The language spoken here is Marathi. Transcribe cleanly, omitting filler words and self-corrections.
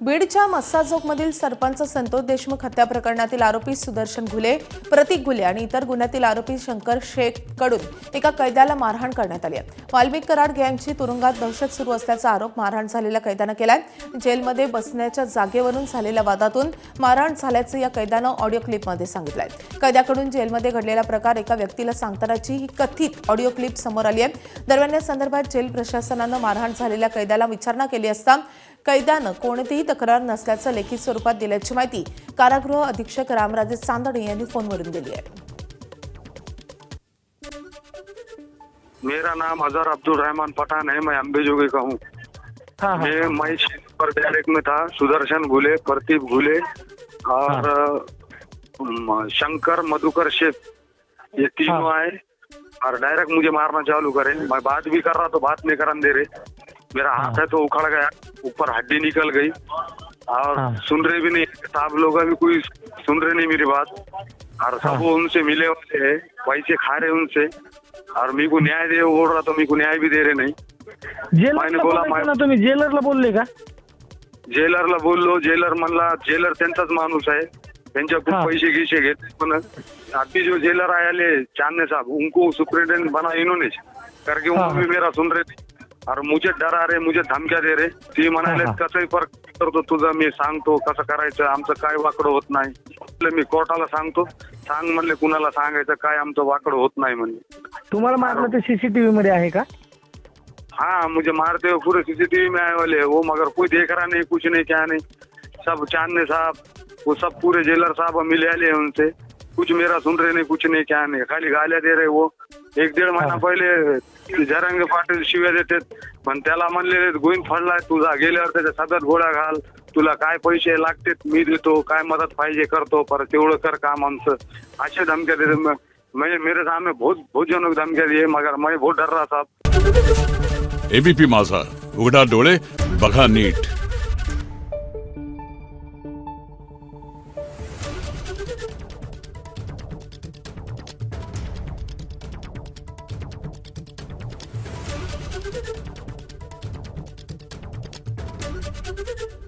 बीडच्या मस्साजोगमधील सरपंच संतोष देशमुख हत्या प्रकरणातील आरोपी सुदर्शन घुले, प्रतीक घुले आणि इतर गुन्ह्यातील आरोपी शंकर शेख कडून एका कैद्याला मारहाण करण्यात आली आहे। वाल्मिक कराड गँगची तुरुंगात दहशत सुरू असल्याचा आरोप मारहाण झालेल्या कैद्यानं केलाय। जेलमध्ये बसण्याच्या जागेवरून झालेल्या वादातून मारहाण झाल्याचं या कैद्यानं ऑडिओ क्लिपमध्ये सांगितलंय। कैद्याकडून जेलमध्ये घडलेला प्रकार एका व्यक्तीला सांगतानाची ही कथित ऑडिओ क्लिप समोर आली आहे। दरम्यान या संदर्भात जेल प्रशासनानं मारहाण झालेल्या कैद्याला विचारणा केली असता कैद्यानं कोणतीही तक्रार नसल्याचं लेखी स्वरूपात दिल्याची माहिती कारागृह अधीक्षक रामराजे चांदणे यांनी फोनवरून दिली आहे। मेरा नाम अजहर अब्दुल रहमान पठान है। मैं अंबेजोगी का हूँ। मैं पर डायरेक्ट में था। सुदर्शन घुले, प्रतीक घुले और शंकर मधुकर शेख, ये तीनों आए और डायरेक्ट मुझे मारना चालू करे। मैं बात भी कर रहा तो बात नहीं करने दे रहे। मेरा हाथ है तो उखड़ गया, ऊपर हड्डी निकल गई और सुन रहे भी नहीं। साहब लोग अभी कोई सुन रहे नहीं मेरी बात और सब उनसे मिले हुए है, पैसे खा रहे उनसे और मेरे को न्याय दे बोल रहा तो मेरे को न्याय भी दे रहे नहीं। मैंने बोला तुम्ही जेलरला बोलले का? जेलरला बोललो, जेलर म्हणला जेलर त्यांचाच माणूस आहे, त्यांच्या खूप पैसे गिसे घेते। पण अभी जो जेलर आए चांदने साहब, उनको सुप्रिटेंडेंट बना इन्होंने, करके उनको भी मेरा सुन रहे थे और मुझे डरा रहे, मुझे धमक्या दे रहे। ती म्हणाले कसंही फरक करतो तुझा, मी सांगतो कसं करायचं, आमचं काय वाकडं होत नाही। मी कोर्टाला सांगतो, सांग म्हणले कुणाला सांगायचं काय, आमचं वाकडं होत नाही म्हणले। तुम्हाला मारलं ते सीसीटीव्ही मध्ये आहे का? हाँ, मुझे मारते हुए पूरे सीसीटीवी में आए वाले वो, मगर कोई देख रहा नहीं, कुछ नहीं क्या नहीं। सब चांदने साहब वो सब पूरे जेलर साहब मिले आले उनसे, कुछ मेरा सुन रहे नहीं, कुछ नहीं क्या नहीं, खाली गाल्या दे रहे। वो 1-1.5 महिना पहिले जरंगे पाटील शिव्या देतात, पण त्याला म्हणले गोविंद फडलाय तुझा, गेल्यावर त्याच्या सदर गोळ्या घाल, तुला काय पैसे लागतात मी देतो, काय मदत पाहिजे करतो, पर तेवढं कर काम आमचं, असे धमक्या देते। मैं मेरे सामने बहुत जनक धमक्या दिए, मगर मैं बहुत डर रहा साहब। एबीपी माझा, उघडा डोळे बघा नीट। Thank you.